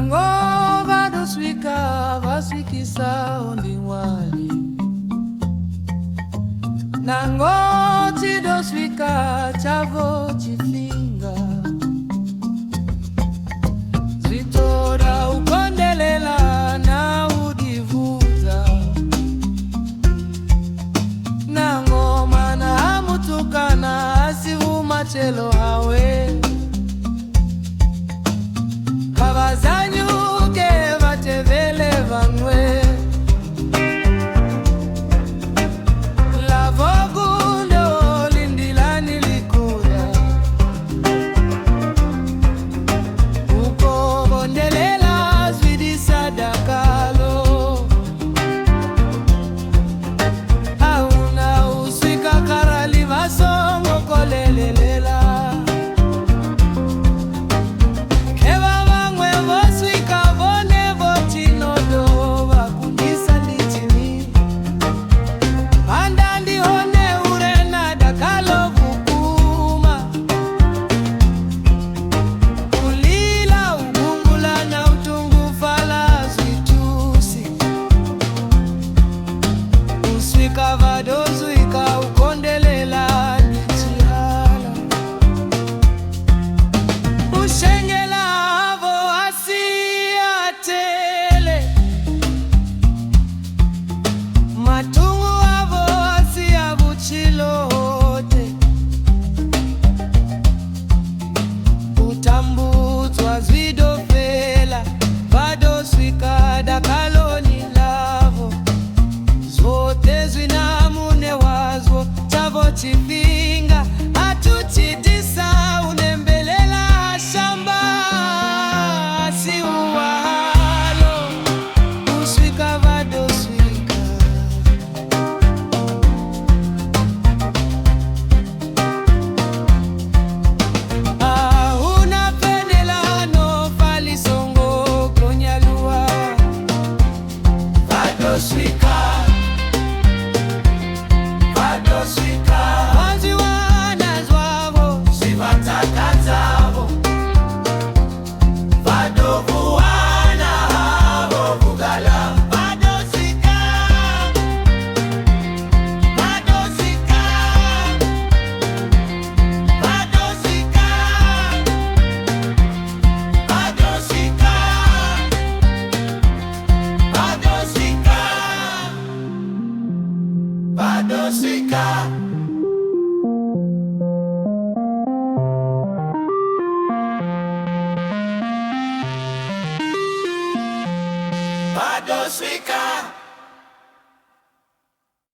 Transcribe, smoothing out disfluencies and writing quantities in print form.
nango vadoswika vaswikisa ondingwali nango tidoswika chavo chifinga zvitora ukondelela na udivuza nango mana amutukana asivumachelo hawe kavazanyuke vatevele vanwe lavogundo lindilani likuya ukobondelela zvidisadakalo auna uswika karali vasongo kolelelela vadozwika ukondelela nichihala ushengela avo asiyatele matungu avo asiyavuchilote utambudzwa zvidofela vadoswika dakaloni lavo zote zwinamune wazvo chavo chifinga atuchidisa unembelela shamba asiuwalo uswika vadoswika ahuna pendelano falisongo klonyalua vadoswika vaziwana zwavo zivatakadzavo vadovuwana havo vugala vadoswika vadoswika vadoswika vadoswika vadoswika vadoswika vadoswika